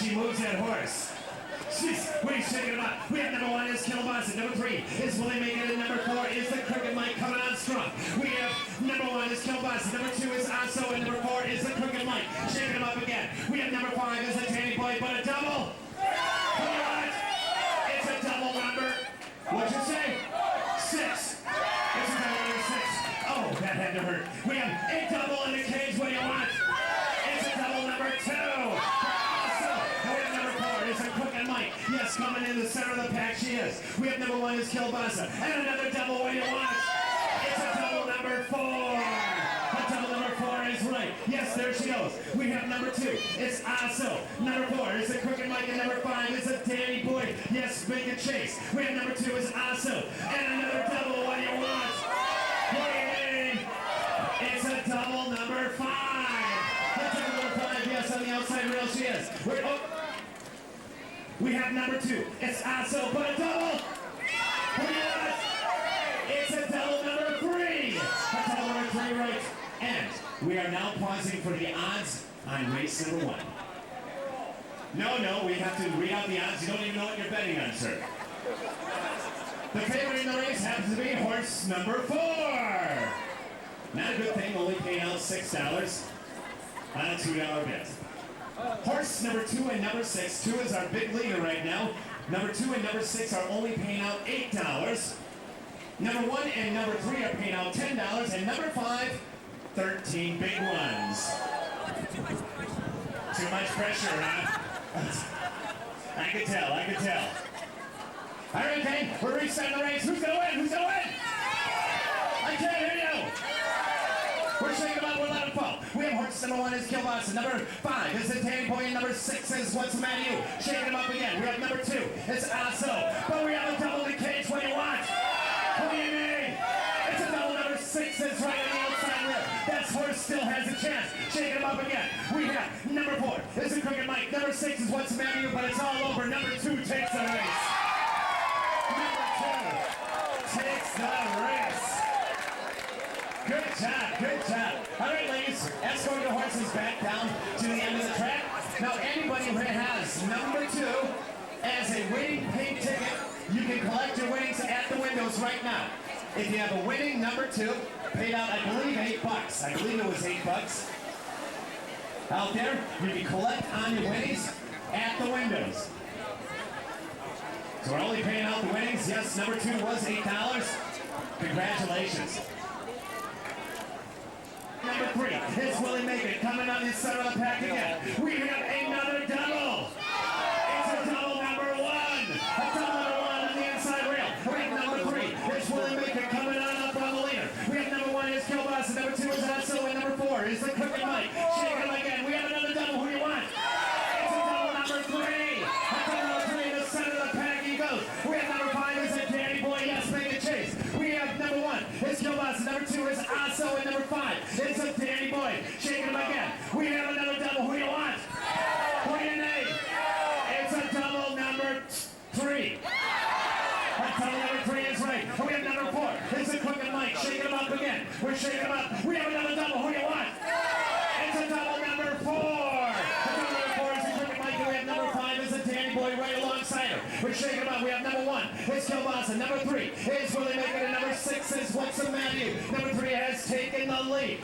she moves that horse. Jeez, what are you shaking about? We have number 1 is Kielbasa. Number 3 is Willie Megan. And number 4 is the Crooked Mike coming on strong. We have number 1 is Kielbasa. Number 2 is Aso. And number 4 is the Crooked Mike. Shaking him up again. We have number 5 is the Danny Boy, but a double. What? It's a double number. What'd you say? 6. It's a double number 6. Oh, that had to hurt. We have a double in the cage. What do you want? It's a double number 2. Yes, coming in the center of the pack, she is. We have number 1 is Kielbasa. And another double, what do you want? It's a double number 4. A double number 4 is right. Yes, there she goes. We have number 2. It's Aso. Number 4 is the Crooked Mike. And number 5 is the Danny Boy. Yes, make a chase. We have number 2 is Aso. And another double, what do you want? What do you need? It's a double number 5. A double number 5, yes, on the outside rail she is. We have number 2. It's Aso, but a double. What do you want? It's a double number 3. A double number 3, right? And we are now pausing for the odds on race number 1. No, we have to read out the odds. You don't even know what you're betting on, sir. The favorite in the race happens to be horse number 4. Not a good thing, only paying out $6 on a $2 bet. Horse number 2 and number 6. 2 is our big leader right now. Number 2 and number 6 are only paying out $8. Number 1 and number 3 are paying out $10. And number 5, 13 big ones. Too much pressure, huh? I could tell. All right, okay, we're restarting the race. Who's gonna win? I can't hear you. We're shaking about, we're loud and full. We have horse number 1 is Kielbasa. Number 5 is the Danny Boy. And number 6 is What's the Matter You? Shaking him up again. We have number 2. It's Aso. But we have a double in the cage. What do you want? What do you need? It's a double. Number 6 is right on the outside rib. That horse still has a chance. Shaking him up again. We have number 4 is the Crooked Mike. Number 6 is What's the Matter You? But it's all over. Number 2 takes the race. Number 2 takes the race. Good job. All right, ladies, escort the horses back down to the end of the track. Now, anybody who has number 2 as a winning pink ticket, you can collect your winnings at the windows right now. If you have a winning number 2, paid out, I believe, $8. I believe it was $8. Out there, you can collect on your winnings at the windows. So we're only paying out the winnings. Yes, number 2 was $8. Congratulations. Number 3 is Willie Megan coming on the center of the pack again. We have another double. It's a double number 1. A double number 1 on the inside rail. We have number 3 is Willie Megan coming on up on the leader. We have number 1 is Kielbasa. Number 2 is Aso. And number 4 is the Crooked Mike. Shaking him again. We have another double. Who do you want? It's a double number 3. A double number 3 in the center of the pack he goes. We have number 5 is the Danny Boy. Yes, make a chase. We have number 1 is Kielbasa. Number 2 is Aso. And number 5 is the Danny Boy. Shaking him again. We have another double. Who do you want? What do you need? It's a double number 3. A double number 3 is right. We have number 4. It's the Crooked Mike. Shaking him up again. We're shaking him up. We have another double. Who do you want? It's a double number 4. A double number 4 is the Crooked Mike. And we have number 5 is the Danny Boy right alongside her. We're shaking him up. We have number 1 is Kielbasa. Number 3 is Willie Megan. And number 6 is What's the Matter You? Number 3 has taken the lead.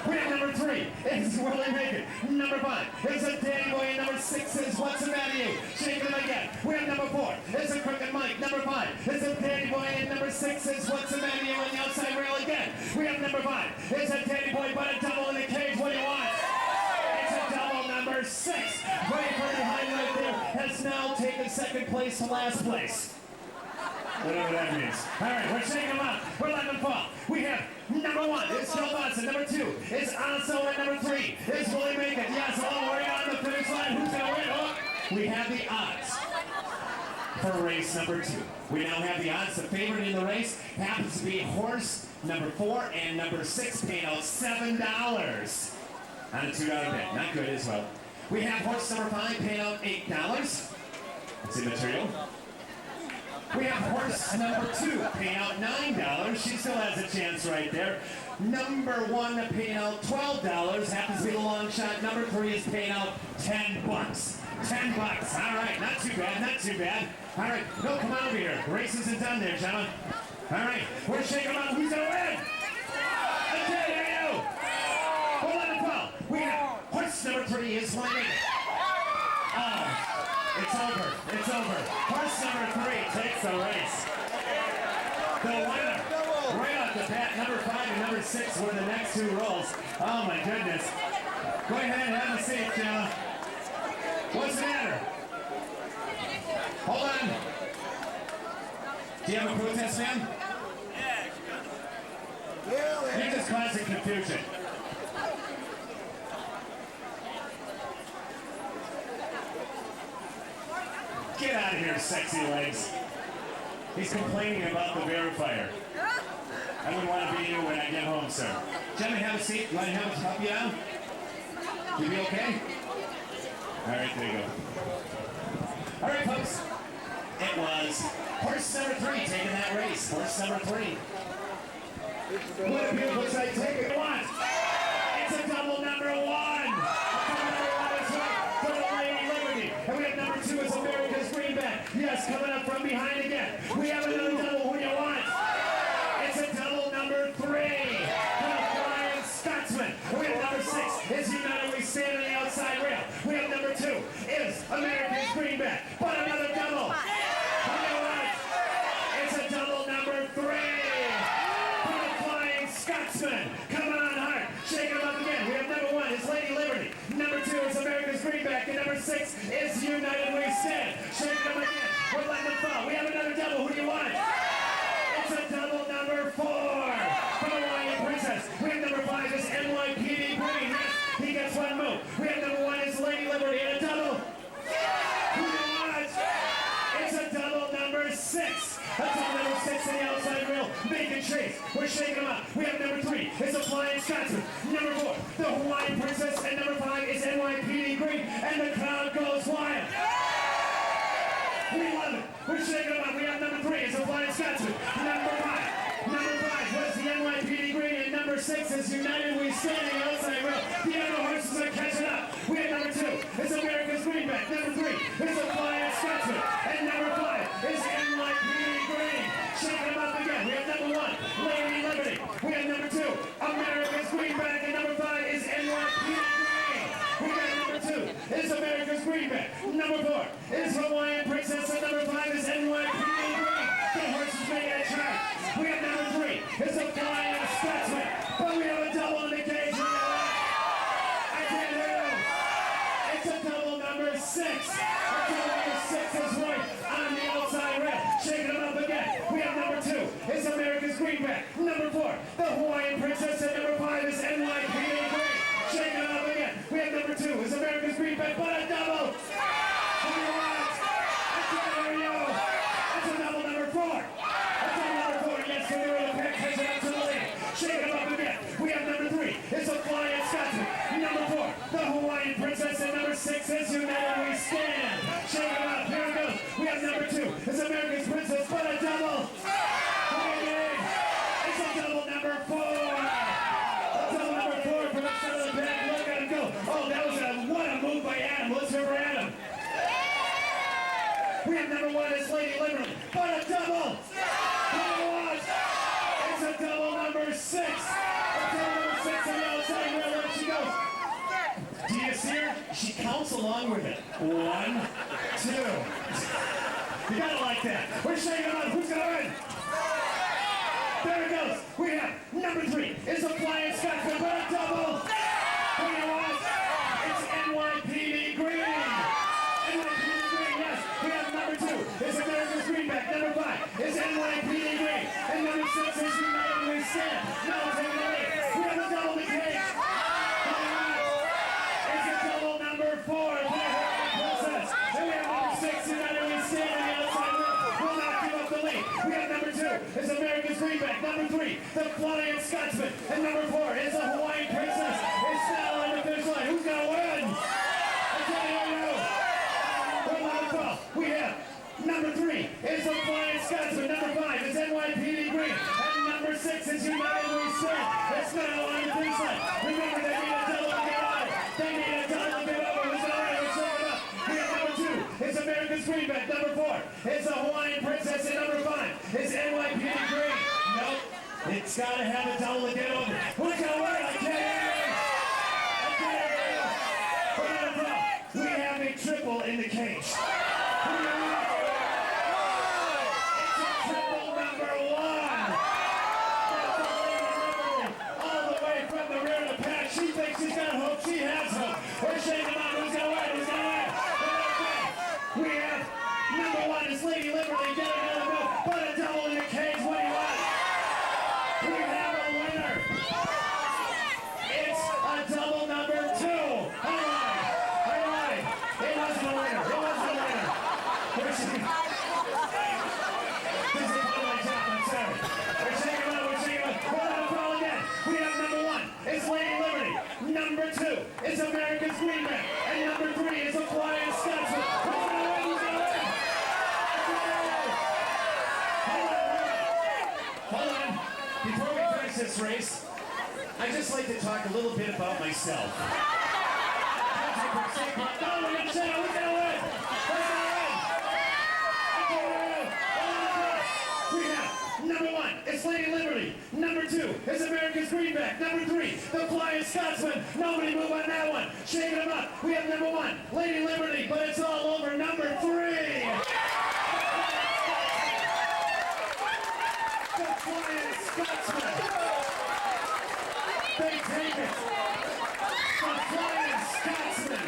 We have number 3 is Willie Megan. Number 5 is a Danny Boy. And number 6 is What's the Matter You? Shaking him again. We have number 4 is a Crooked Mike. Number 5 is a Danny Boy. And number 6 is What's the Matter You on the outside rail again. We have number 5 is a Danny Boy, but a double in the cage. What do you want? It's a double number 6. Right from behind right there has now taken second place to last place. Whatever that means. All right, we're shaking them up. We're letting them fall. We have number 1 is Kielbasa. Number 2 is Aso. And number 3 is Willie Megan. Yes, all the way on the finish line. Who's going to win? Oh, we have the odds for race number 2. We now have the odds. The favorite in the race happens to be horse number 4 and number 6, paying out $7 on a $2 bet. Not good as well. We have horse number 5 paying out $8. It's immaterial. We have horse number 2 paying out $9. She still has a chance right there. Number 1 paying out $12. Happens to be the long shot. Number 3 is paying out $10. $10. All right, not too bad, not too bad. All right, no, come on over here. The race isn't done there, gentlemen. All right, we're shaking them out. Who's gonna win? Okay, there you go. Hold on the ball. We have horse number 3 is winning. Oh, it's over. It's over. Horse number 3 takes the race. The winner, right off the bat, number 5 and number 6 were the next 2 rolls. Oh my goodness. Go ahead and have a seat, Joe. What's the matter? Hold on. Do you have a protest, man? You're just causing confusion. Get out of here, sexy legs. He's complaining about the verifier. I wouldn't want to be you when I get home, sir. Gentlemen, have a seat. You want to help you out? You be okay? All right, there you go. All right, folks. It was horse number 3 taking that race. Horse number 3. What a beautiful sight. Take it. What? It's a double number 1. Number 1 is right for the Lady Liberty. And we have number 2 is America's Greenback. Yes, coming up from behind again. We have another double. Who do you want? It's a double number 3. For the Flying Scotsman. We have number 6 is United We Stand on the outside rail. We have number 2 is America's Greenback. But another double. Who do you want? It's a double number 3. Scotsman, come on hard, shake him up again. We have number 1 is Lady Liberty, number 2 is America's Greenback, and number 6 is United We Stand. Shake him again, we're letting them fall. We have another double, who do you want? It's a double number 4 from Hawaiian Princess. We have number 5 is NYPD Green. Yes, he gets 1 move. We have number 1 is Lady Liberty, and a double. Who do you want? It's a double number 6. That's all number 6 in the outside rail, making chase. We're shaking them up. We have number 3 is a Flying Scotsman. Number 4, the Hawaiian Princess. And number 5 is NYPD Green. And the crowd goes wild. We love it. We're shaking them up. We have number 3 is a Flying Scotsman. Number 5 was the NYPD Green. And number 6 is United We Stand in the outside rail. The other horses are catching up. We have number 2 is America's Greenback. Number 3 is a Flying Scotsman. And number 5 is NYPD Green. Shake them up again. We have number 1, Lady Liberty. We have number 2, America's Greenback. And number 5 is NYPD Green. We got number 2 is America's Greenback. Number 4 is Hawaiian Princess. And number 5 is NYPD Green. The horses made that track. We have number 3 is a Flying Scotsman. But we have a double in the cage. I can't hear you. It's a double number 6. A double number 6 is right on the outside rail. Shaking them up again. We have number 2 is America's Greenback. Number 4, the Hawaiian Princess. And number 5 is NYPD Green. Shaking them up again. We have number 2 is America's Greenback. But a double. Who do you want? I can't hear you. It's a double number 4. A double number 4. Yes, the middle of the pack takes it up to the lead. Shaking them up again. We have number 3 is a Flying Scotsman. Number 4, the Hawaiian Princess. And number 6 is United We Stand. Shake them up. Here it goes. We have number 2 is America's Princess. But a double. It's a double number 4. A double number 4 from the front of the pack. Look at him go. Oh, that was what a move by Adam. Let's hear for Adam. We have number 1 is Lady Liberty. But a double. It's a double number 6. A double number 6 on the outside rail. There she goes. Do you see her? She counts along with it. 1, 2. You gotta like that. We're shaking them up. Who's gonna win? There it goes. We have number 3 is a Flying Scotsman. But a double. Who do you want? It's NYPD Green. NYPD Green, yes. We have number 2 is America's Greenback. Number 5 is NYPD Green. And number 6 is United We Stand. Now we're taking the lead. We have a double in the cage. It's a double number 4. Princess. And we have number 6 United We Stand on the outside rail. Will not give up the lead. We have number 2 is America's Greenback. Number 3, the Flying Scotsman. And number 4 is the Hawaiian Princess. It's now on the finish line. Who's gonna win? I can't hear you. We have number 3 is the Flying Scotsman. now on the finish line. Remember, they need a double to get over. They need a double to get over. Who's all right? We're showing up. We have number 2. It's America's Greenback. Number 4. It's the Hawaiian Princess. And number 5. It's NYPD Green. Nope. It's got to have a double to get over. Who's going to win? I can't hear you. I can't hear you. We're going to go. We have a triple in the cage. She has hope. We're shaking them out. Who's going to win? Who's going to win? We have number 1 is Lady Liberty. Get another move. Put a double in the cage. What do you want? We have a winner. It's a double number 2. I lied. It wasn't a winner. It wasn't a winner. We're shaking. This is part of my job. I'm sorry. We're shaking them out. We're shaking them out. We're on a call again. We have number 1. It's Lady Liberty. Number 2 is America's Greenback. And number 3 is a Flying Scotsman. Who's going to win? Who's going to win? Hold on. Before we finish this race, I'd just like to talk a little bit about myself. No, we're going to say, who's going to win? Who's going to win? We have number 1 is Lady Liberty. Number 2 is America's Greenback. Number 3, the Flying Scotsman. Nobody move on that one. Shaking them up. We have number 1, Lady Liberty, but it's all over. Number 3. The Flying Scotsman. They take it. The Flying Scotsman.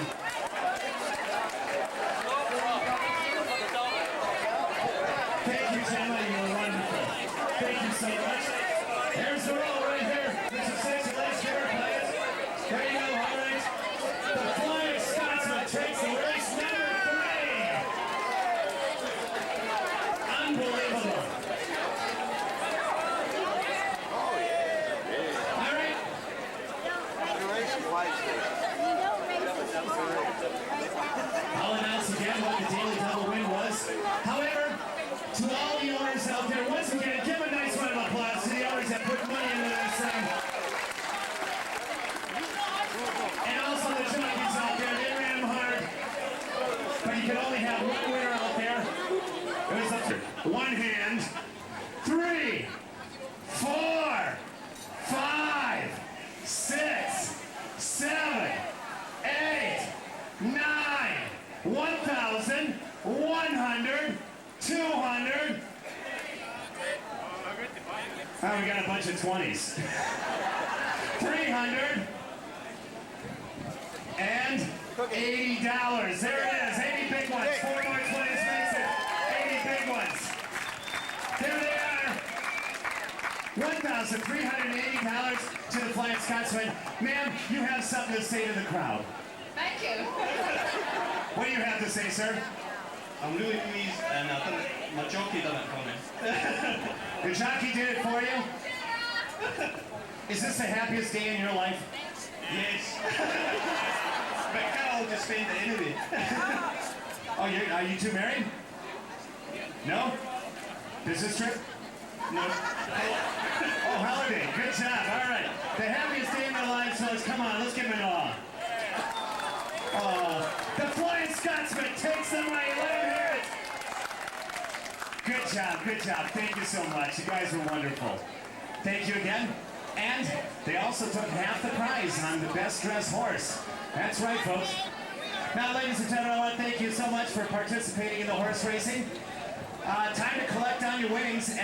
Thank you, Gemma. You were wonderful. Thank you so much. Here's the roll right here. This is 6 last year. There you go. All right. The Flying Scotsman takes the race number 3. Unbelievable. All right. I'll announce again what the Daily Double win was. However, to all the owners out there, once again, give a nice round of applause to the owners that put money into this thing. And also the jockeys out there, they ran them hard. But you can only have one winner out there. It was up to one hand. 3, 4, 5, 6, 7, 8, 9, 1,000, 100, 200. Oh, we got a bunch of 20s. 300 and $80. There it is. 80 big ones. 4 more 20s makes it. 80 big ones. There they are. $1,380 to the Flying Scotsman. Ma'am, you have something to say to the crowd. Thank you. What do you have to say, sir? I'm really pleased, and I think my jockey done it for me. The jockey did it for you? Is this the happiest day in your life? Yes. But Carol just spend it anyway. Oh, are you two married? No? Business trip? No. Oh, holiday. Good job. All right. The happiest day in their lives, fellas. Come on, let's give them an all. Oh, the Flying Scotsman takes the money. Let him hear it. Good job. Good job. Thank you so much. You guys were wonderful. Thank you again. And they also took half the prize on the best dressed horse. That's right, folks. Now, ladies and gentlemen, I want to thank you so much for participating in the horse racing. Time to collect on your winnings.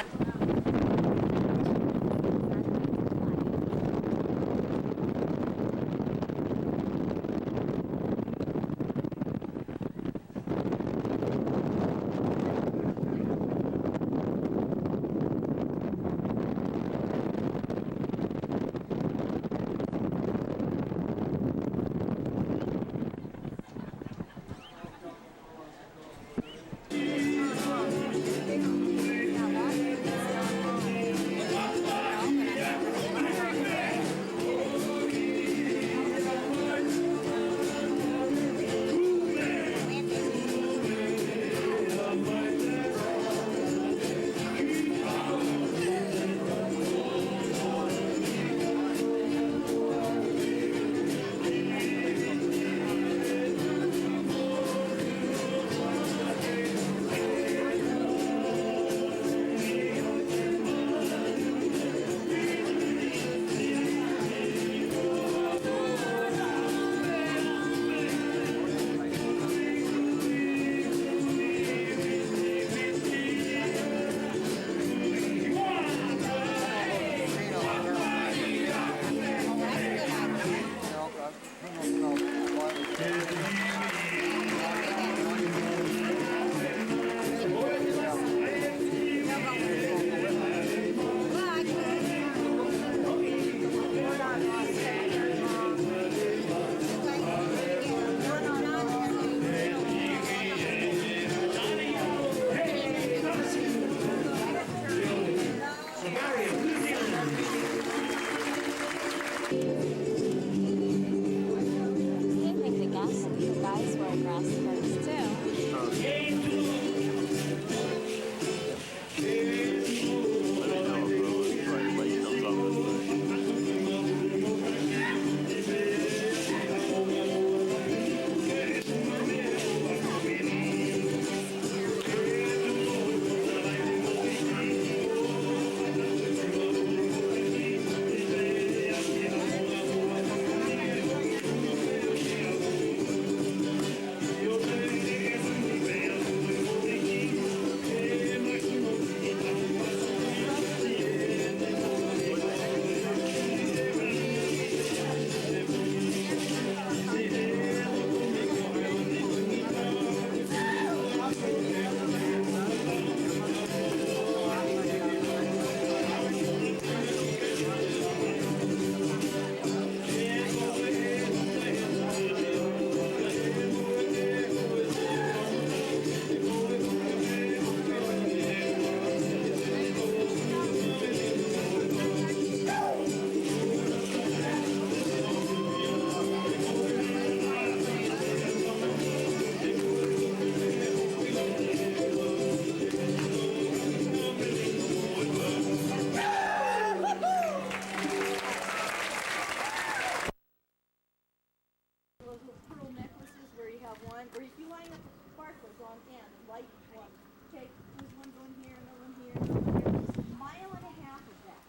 long and light one. Okay, there's one going here, another one here, another one here. It's a mile and a half of that.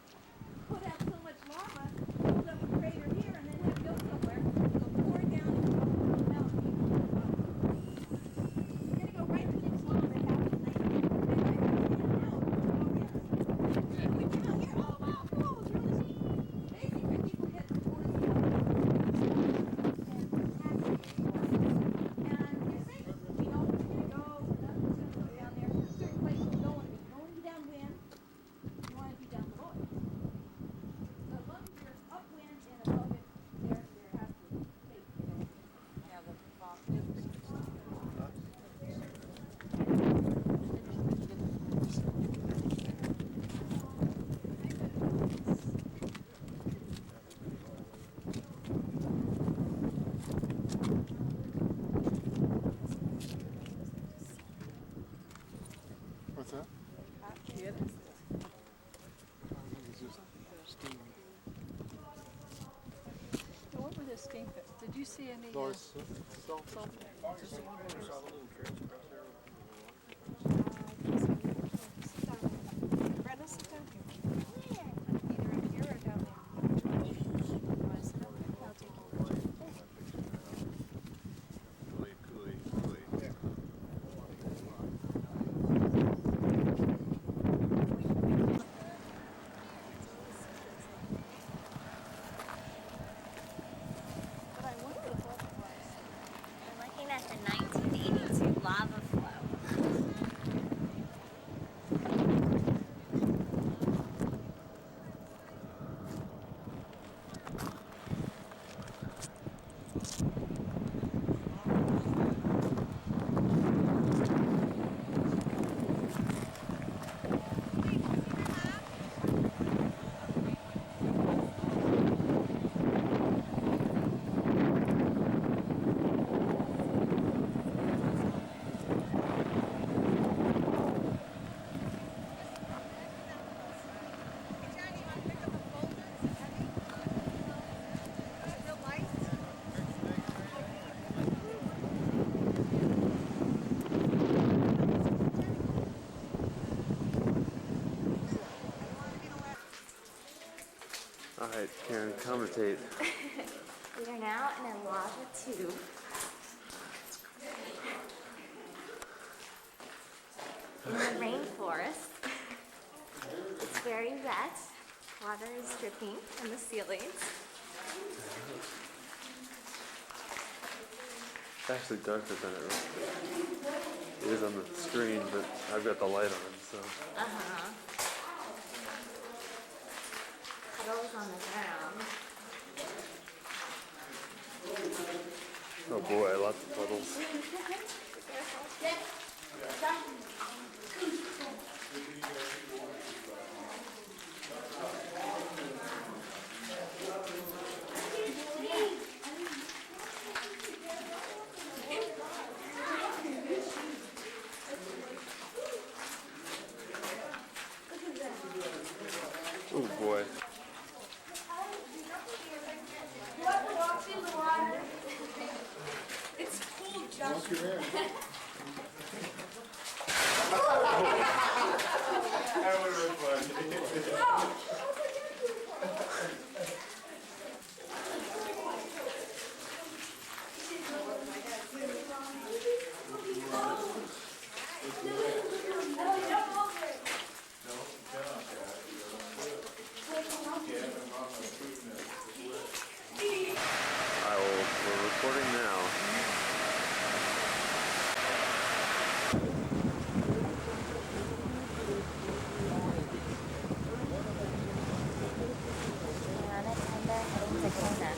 Put out so much lava, build up a crater here, and then have it go somewhere. It'll pour it down and go over the mountain. You're gonna go right through this lava that happened in 19. We came out here. Oh wow, cool! It was really neat. Basically, people hit the forest and you're safe. You know where you're gonna go. Nothing's gonna go down there. Certain places you don't want to be. You don't want to be downwind. You want to be down below it. So as long as you're upwind and above it, there has to be safe. Yeah, the fog. What's that? So what were the steam pits? Did you see any? No, it's salt. Brenda, sit down here. Either up here or down there. Wanna sit up there? I'll take your picture. But I wonder what it was. We're looking at the 1982 lava flow. All right, Karen, commentate. We are now in a lava tube. In the rainforest. It's very wet. Water is dripping from the ceilings. It's actually darker than it is on the screen, but I've got the light on, so. Uh-huh. Puddles on the ground. Oh boy, lots of puddles. Oh boy. Whoever walks in the water. It's cool, Josh. That would have been fun. We're recording now. And it's heading to Kona.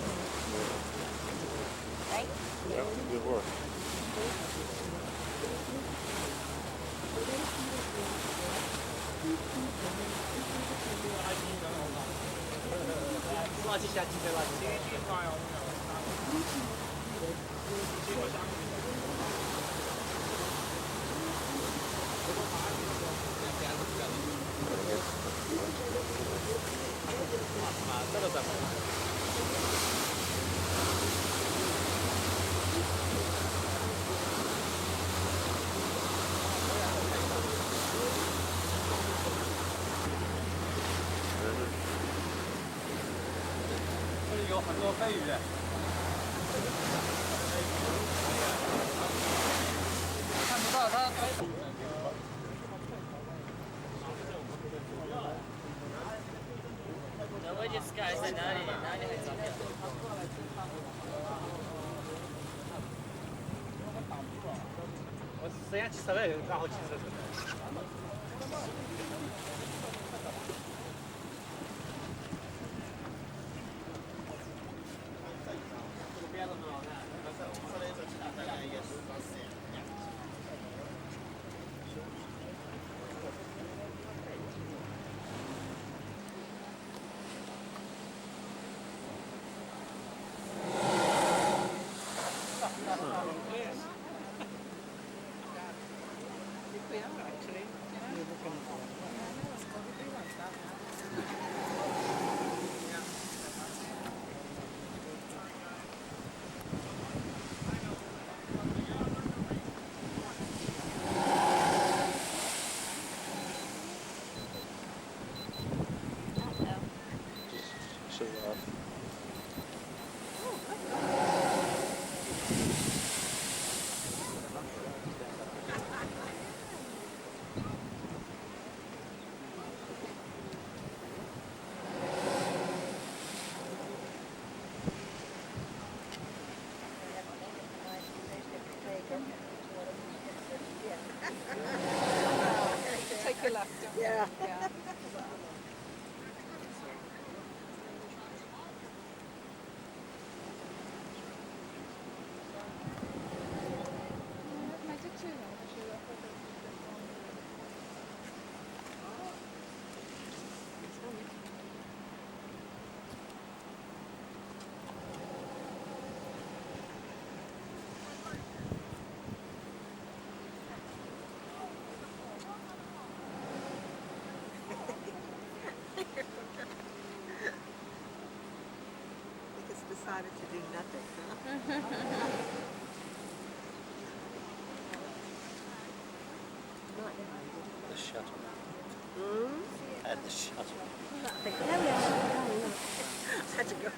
Right? Yep, good work. 有很多飞鱼。看不到它。我就是看在哪里会照片。我实际上7位，刚好70分。Shut it off. Take your left. Yeah. Yeah. I did too, though. She left with it. They just decided to do nothing, huh? The shuttle. At the shuttle. Had to go.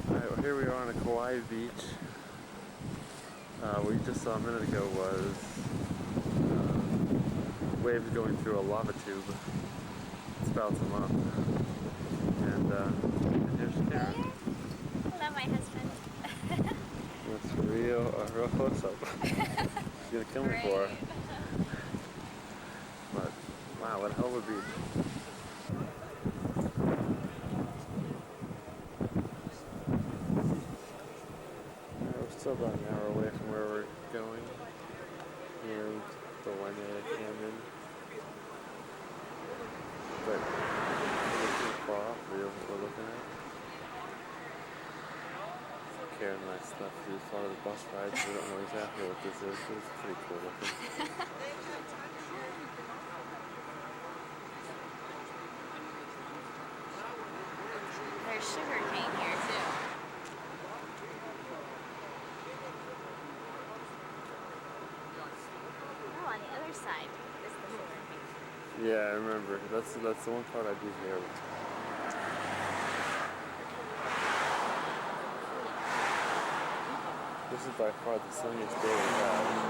Alright, well here we are on a Kauai beach. What you just saw a minute ago was waves going through a lava tube. It spouts them up. And here's Karen. Hello, my husband. That's a real close-up. She's gonna kill me for it. But wow, what a hell of a beach. We're still about an hour away from where we're going. And the Waimea Canyon. But we're too far off the what we're looking at. Karen and I snuck through a lot of the bus rides. We don't know exactly what this is, but it's pretty cool looking. There's sugar cane here too. Oh, on the other side is the sugar cane. Yeah, I remember. That's the one part I do hear. This is by far the sunniest day we've had.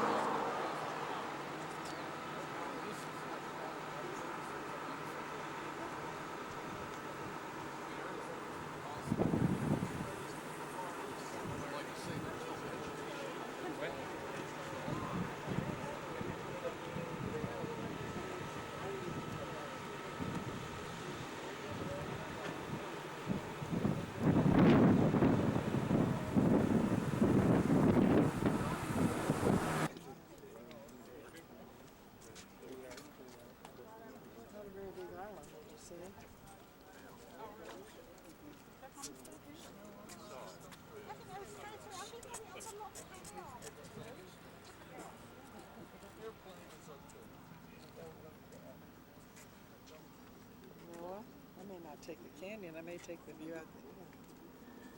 not take the canyon. I may take the view out the hill.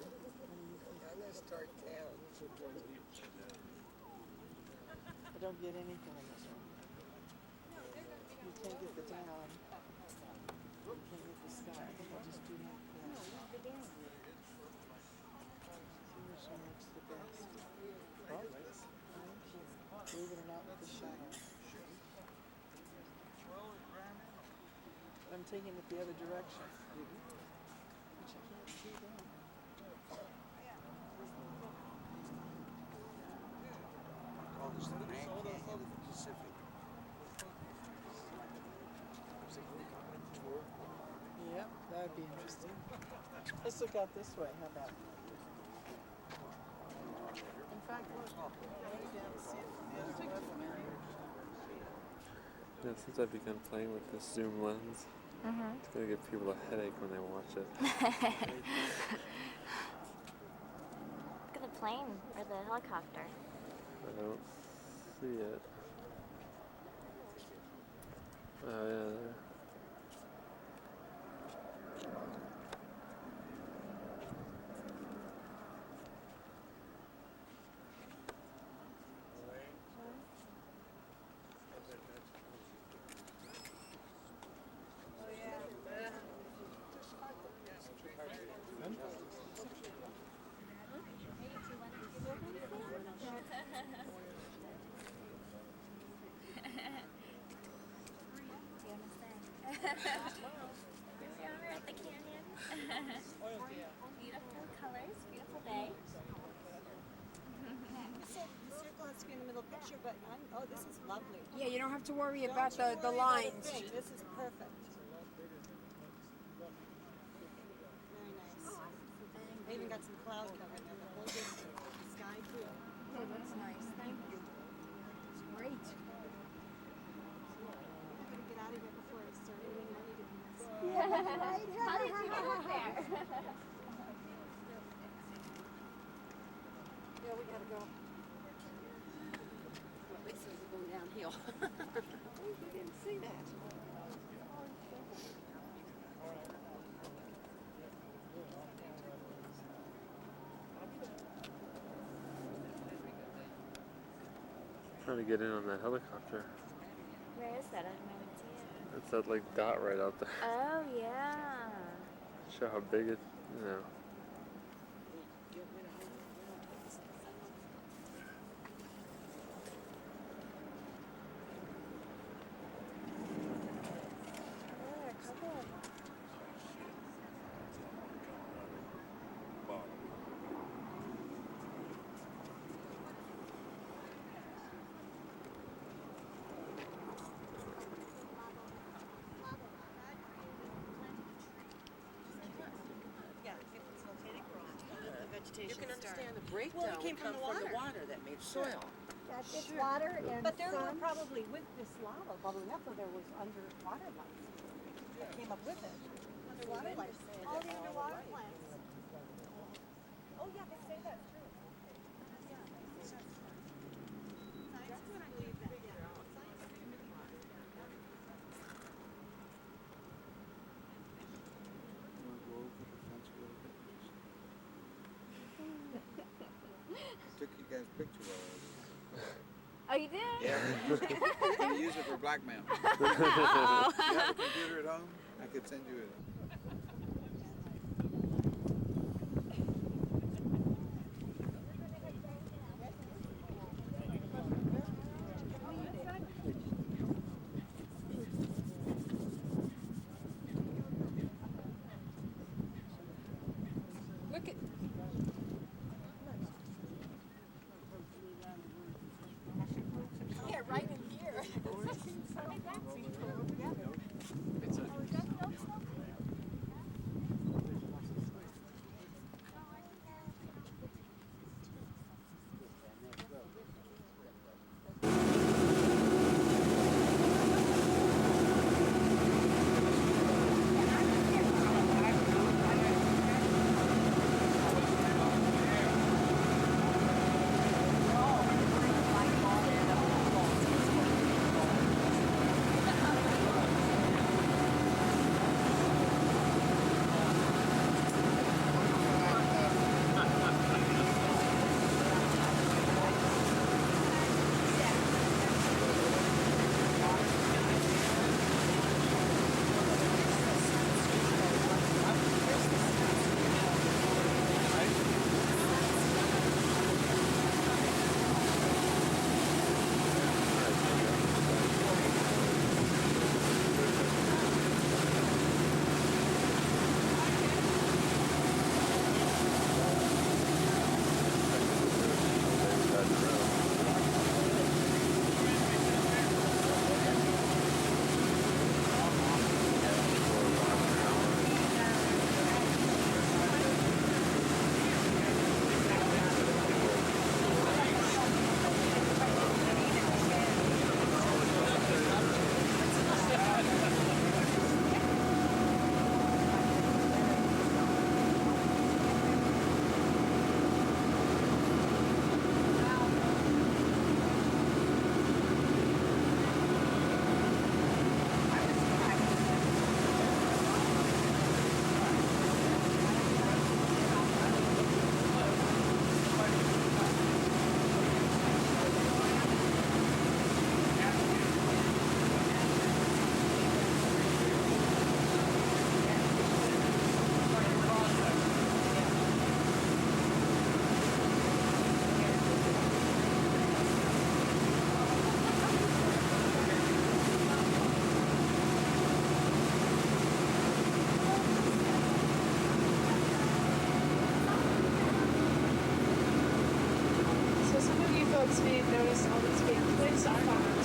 I'm gonna start down. I don't get anything in this one. You can't get the down. You can't get the sky. I think I'll just do like this. See which one looks the best. Believe it or not, with the shadow. I'm taking it the other direction. Which I can't see down. Call this the Grand Canyon of the Pacific. Yep, that would be interesting. Let's look out this way. How about? In fact, look. Way down the sea. Yeah, since I've begun playing with this zoom lens, it's gonna give people a headache when they watch it. Look at the plane or the helicopter. I don't see it. Oh yeah, there. Here we are at the canyon. Beautiful colors, beautiful day. The circle has to be in the middle picture, but oh, this is lovely. Yeah, you don't have to worry about the lines. This is perfect. Very nice. I even got some clouds covering there. The whole distance. The sky too. Oh, that's nice. Thank you. It's great. I'm gonna get out of here before I start earning money doing this. How did you get up there? Yeah, we gotta go. At least we're going downhill. We didn't see that. Trying to get in on that helicopter. Where is that? I don't even see it. It's that like dot right out there. Oh, yeah. Show how big it, you know. There are a couple of them. Yeah, it's volcanic rock. The vegetation You can understand the Well, breakdown it came would come from the water that made soil. It's water and but there were probably with this lava bubbling up, or there was underwater life that came up with it. Underwater life. All the underwater plants. Oh yeah, they say that's true. Yeah, that's true. Science would believe that. Yeah. Took you guys' picture already. Oh, you did? Yeah. I'm gonna use it for blackmail. You have a computer at home? I could send you it. Look at. Yeah, right in here.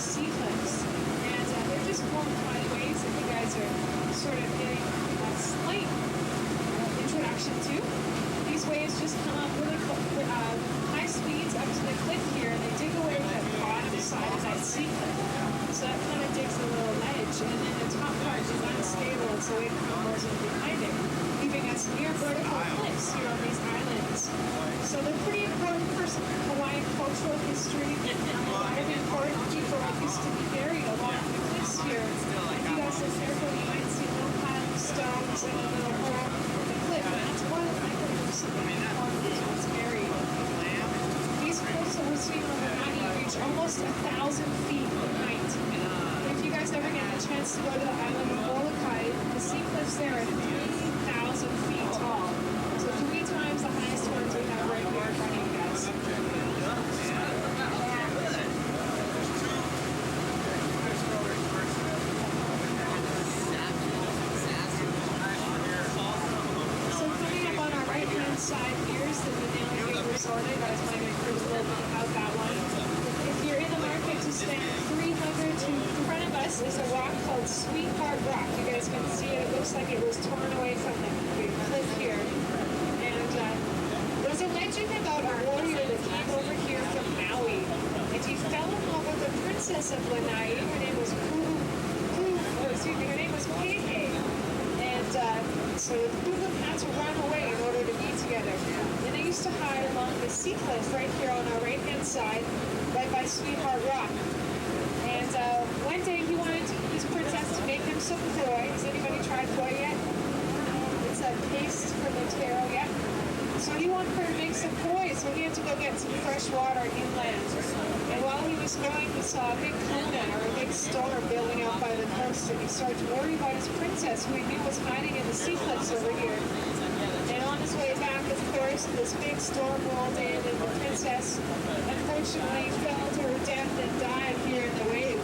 sea cliffs. And they're just formed by the waves that you guys are sort of getting a slight introduction to. These waves just come up really high speeds up to the cliff here, and they dig away at the bottom side of that sea cliff. So that kind of digs a little ledge, and then the top part is unstable, and so it crumbles in behind it, leaving us near vertical cliffs here on these islands. So they're pretty important for Hawaiian cultural history. A lot of important people used to be buried along the cliffs here. If you guys look carefully, you might see a little pile of stones and a little hole in the cliff, and that's one of the mechanisms that was buried. These cliffs that we're seeing on the Maui reach almost 1,000 feet in height. But if you guys ever get a chance to go to the island of Molokai, the sea cliffs there are 3,000 feet tall. So 3 times the highest ones we have right here in front of you guys. So coming up on our right-hand side here is the Manila Bay Resort. You guys might have heard a little bit about that one. If you're in the market to spend $300 to in front of us is a rock called Sweetheart Rock. You guys can see it. It looks like it was torn away from the cliff here. And there's a legend about a warrior that came over here from Maui. And he fell in love with the princess of Lanai. Her name was her name was Keikei. And so the two of them had to run away in order to be together. And they used to hide along the sea cliff right here on our right-hand side, right by Sweetheart Rock. And one day he wanted his princess to make him some poi. Has anybody tried poi yet? It's a paste from the taro, yeah? So he wanted her to make some poi, so he had to go get some fresh water inland. And while he was going, he saw a big kona, or a big storm building out by the coast, and he started to worry about his princess, who he knew was hiding in the sea cliffs over here. And on his way back, of course, this big storm rolled in, and the princess, unfortunately, fell to her death and died here in the wave.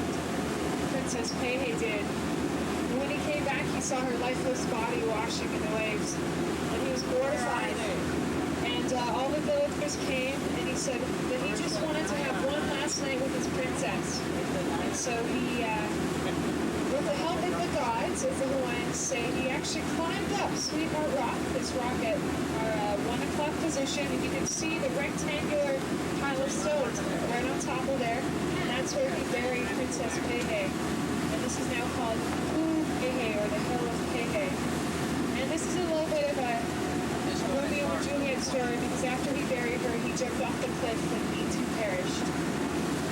Princess Pehe did. And when he came back, he saw her lifeless body washing in the waves, and he was mortified. And all the villagers came, and he said that he just wanted to have one last night with his princess. And so he, with the help of the gods, as the Hawaiians say, he actually climbed up Sweetheart Rock, this rock at our 1 o'clock position, and you can see the rectangular pile of stones right on top of there. And that's where he buried Princess Pehe. And this is now called Pu'ukehe, or the Hill of Pehe. And this is a little bit of a Romeo and Juliet story, because after he buried her, he jumped off the cliff and he too perished.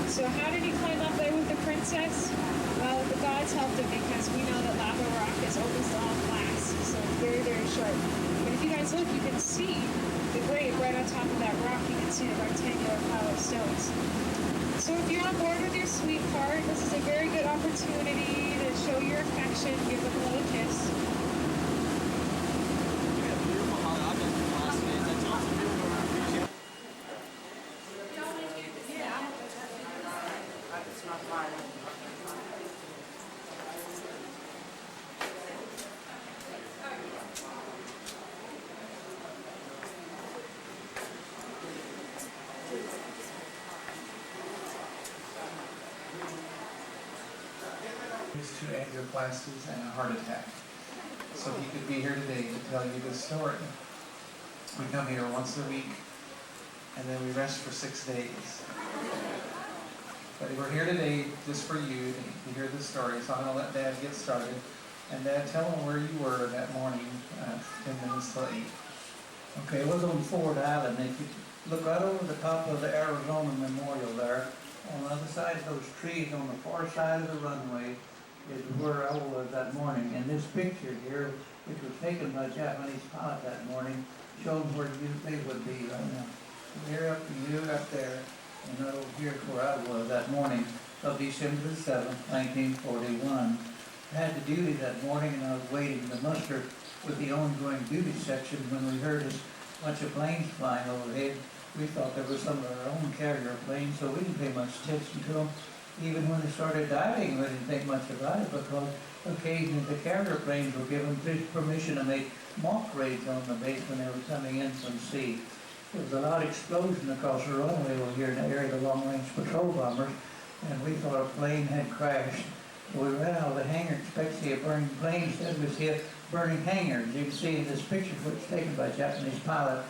So how did he climb up there with the princess? Well, the gods helped him, because we know that lava rock is almost all glass, so it's very, very sharp. But if you guys look, you can see the grave right on top of that rock. You can see the rectangular pile of stones. So if you're on board with your sweetheart, this is a very good opportunity to show your affection, give them a little kiss. Two angioplasties and a heart attack. So he could be here today to tell you this story. We come here once a week, and then we rest for 6 days. But we're here today just for you to hear the story, so I'm going to let Dad get started. And Dad, tell them where you were that morning, 10 minutes till 8. Okay, it was on Ford Island. If you look right over the top of the Arizona Memorial there, on the other side of those trees, on the far side of the runway, is where I was that morning. And this picture here, which was taken by a Japanese pilot that morning, shows where they would be right now. Here up and you up there, and right over here where I was that morning of December the 7th, 1941. I had the duty that morning, and I was waiting to muster with the ongoing duty section when we heard a bunch of planes flying overhead. We thought there was some of our own carrier planes, so we didn't pay much attention to them. Even when they started diving, we didn't think much about it, because occasionally the carrier planes were given permission to make mock raids on the base when they were coming in from sea. There was a loud explosion across the runway over here in the area of the long-range patrol bombers, and we thought a plane had crashed. We ran out of the hangar expecting to see a burning plane. Instead, we see a burning hangar. As you can see in this picture, which was taken by a Japanese pilot,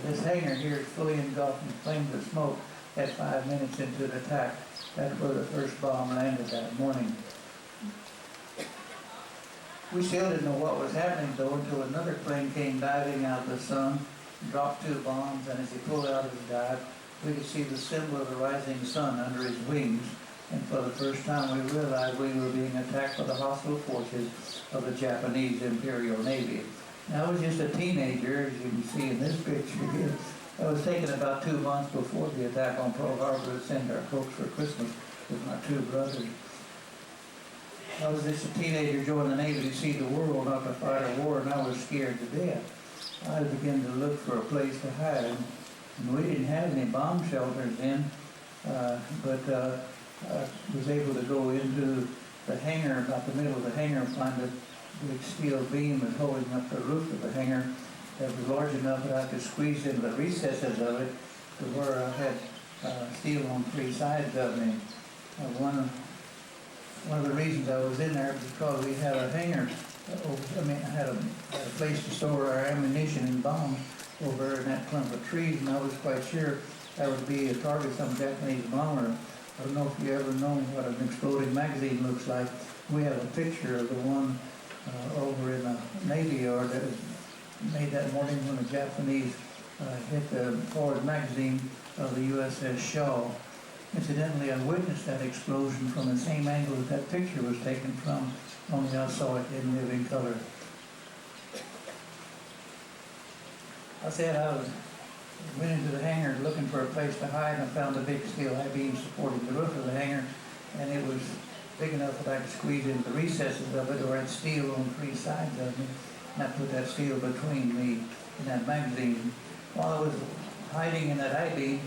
this hangar here is fully engulfed in flames of smoke at 5 minutes into the attack. That's where the first bomb landed that morning. We still didn't know what was happening, though, until another plane came diving out of the sun, dropped 2 bombs, and as he pulled out his dive, we could see the symbol of the rising sun under his wings. And for the first time, we realized we were being attacked by the hostile forces of the Japanese Imperial Navy. Now, I was just a teenager, as you can see in this picture here. I was taken about 2 months before the attack on Pearl Harbor to send our folks for Christmas with my 2 brothers. I was just a teenager joining the Navy to see the world, not to fight a war, and I was scared to death. I began to look for a place to hide, and we didn't have any bomb shelters then, but I was able to go into the hangar, about the middle of the hangar, and find a big steel beam that's holding up the roof of the hangar that was large enough that I could squeeze into the recesses of it to where I had steel on 3 sides of me. One of the reasons I was in there was because we had a hangar, I had a place to store our ammunition and bombs over in that clump of trees, and I was quite sure that would be a target of some Japanese bomber. I don't know if you ever know what an exploding magazine looks like. We have a picture of the one over in the Navy Yard that was made that morning when the Japanese hit the forward magazine of the USS Shaw. Incidentally, I witnessed that explosion from the same angle that that picture was taken from, only I saw it in living color. I said I went into the hangar looking for a place to hide, and I found a big steel I-beam supporting the roof of the hangar, and it was big enough that I could squeeze into the recesses of it, or had steel on 3 sides of me, and I put that steel between me and that magazine. While I was hiding in that I-beam,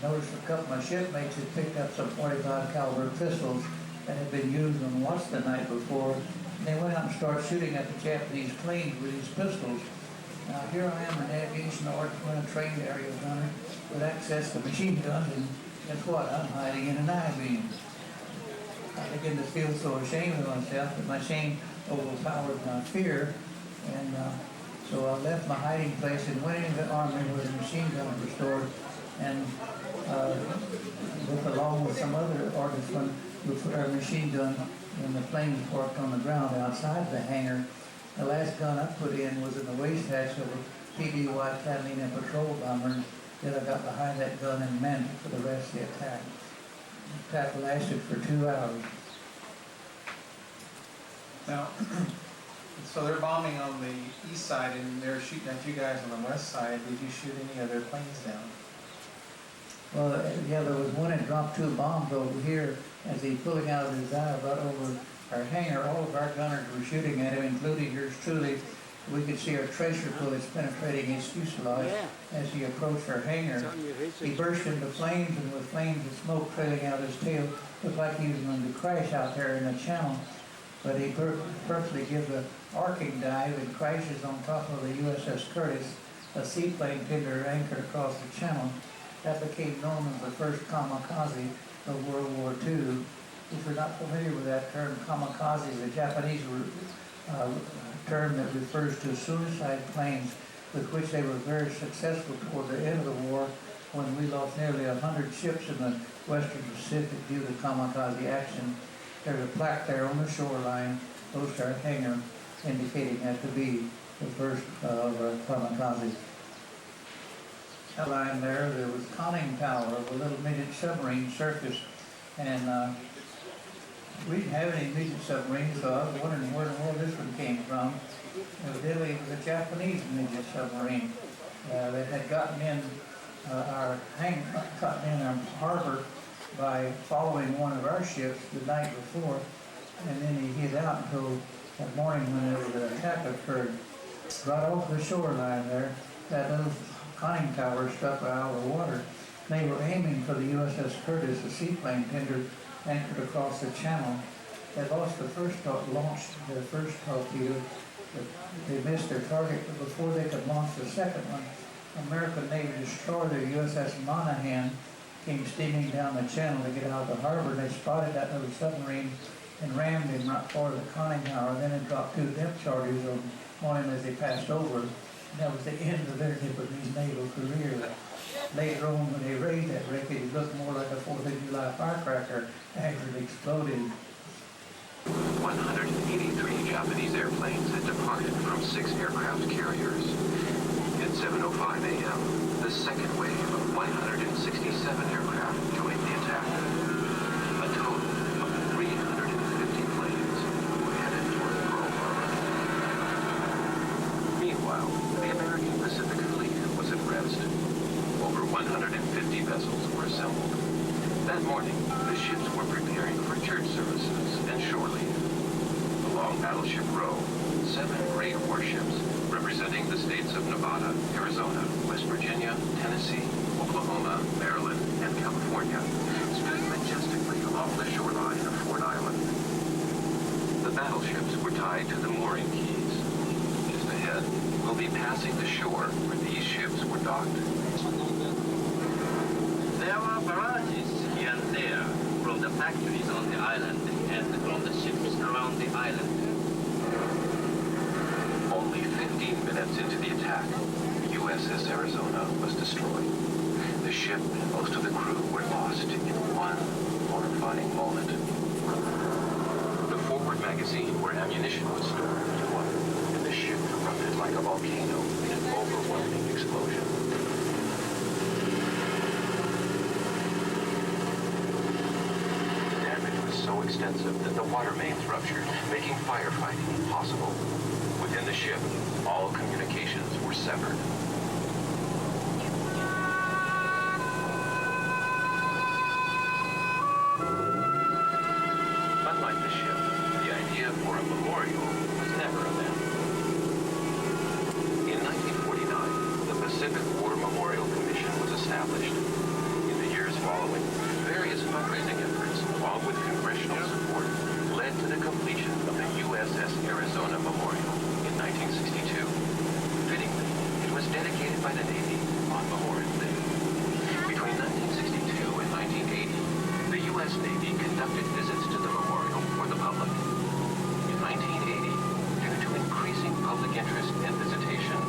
I noticed a couple of my shipmates had picked up some .45 caliber pistols that had been used on watch the night before, and they went out and started shooting at the Japanese planes with these pistols. Now here I am, an aviation orderly, a trained area gunner with access to machine guns, and guess what? I'm hiding in an I-beam. I began to feel so ashamed of myself that my shame overpowered my fear, and so I left my hiding place and went into the Army where the machine guns were stored, and along with some other orderlies, we put our machine gun in the plane parked on the ground outside the hangar. The last gun I put in was in the waist hatch of a PB-Y Catalina patrol bomber. Then I got behind that gun and manned it for the rest of the attack. The attack lasted for 2 hours. Now, so they're bombing on the east side, and they're shooting at you guys on the west side. Did you shoot any of their planes down? Well, yeah, there was one that dropped 2 bombs over here as he pulling out of his dive right over our hangar. All of our gunners were shooting at him, including yours truly. We could see our treasure bullets penetrating his fuselage as he approached our hangar. He burst into flames, and with flames of smoke trailing out his tail, looked like he was going to crash out there in the channel. But he purposely gives an arcing dive and crashes on top of the USS Curtis, a seaplane tender anchored across the channel. That became known as the first kamikaze of World War II. If you're not familiar with that term, kamikaze is a Japanese term that refers to suicide planes with which they were very successful toward the end of the war, when we lost nearly 100 ships in the Western Pacific due to kamikaze action. There's a plaque there on the shoreline close to our hangar indicating that to be the first of kamikaze. Line there was conning tower of a little midget submarine surface, and we didn't have any midget submarines, so I was wondering where the world this one came from. Evidently, it was a Japanese midget submarine that had gotten in our harbor by following one of our ships the night before, and then he hid out until that morning when the attack occurred. Right off the shoreline there, that little conning tower struck out of the water. They were aiming for the USS Curtis, a seaplane tender anchored across the channel. They lost the first launched their first torpedo. They missed their target, but before they could launch the second one, American Navy destroyer USS Monaghan came steaming down the channel to get out of the harbor. They spotted that little submarine and rammed him right for the conning tower. Then it dropped 2 depth charges on him as they passed over. And that was the end of their Nipponese naval career. Later on, when they raised that wreckage, it looked more like a 4th of July firecracker after it exploded. 183 Japanese airplanes had departed from 6 aircraft carriers. At 7:05 a.m., the second wave of 167 aircraft joined the attack. A total of 350 planes were headed toward Pearl Harbor. Meanwhile, the American Pacific Fleet was at rest. Over 150 vessels were assembled. That morning, the ships were preparing for church services and shore leave. Along Battleship Row, 7 great warships representing the states of Nevada, Arizona, West Virginia, Tennessee, Oklahoma, Maryland, and California stood majestically along the shoreline of Ford Island. The battleships were tied to the mooring keys. Just ahead, we'll be passing the shore where these ships were docked. There were barrages here and there from the factories on the island and from the ships around the island. Only 15 minutes into the attack, the USS Arizona was destroyed. The ship and most of the crew were lost in one horrifying moment. The forward magazine where ammunition was stored blew up, and the ship erupted like a volcano in an overwhelming explosion. The damage was so extensive that the water mains ruptured, making firefighting impossible. Within the ship, all communications were severed. Unlike the ship, the idea for a memorial was never abandoned. In 1949, the Pacific War Memorial Commission was established. In the years following, various fundraising efforts, along with congressional support, led to the completion of the USS Arizona Memorial in 1962. Fittingly, it was dedicated by the Navy on Memorial Day. Between 1962 and 1980, the U.S. Navy conducted visits to the memorial for the public. In 1980, due to increasing public interest and visitation,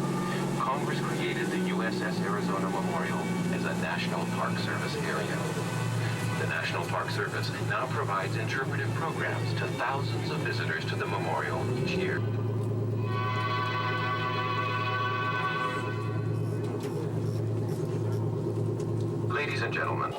Congress created the USS Arizona Memorial as a National Park Service area. The National Park Service now provides interpretive programs to thousands of visitors to the memorial each year. Ladies and gentlemen,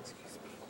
Excuse me.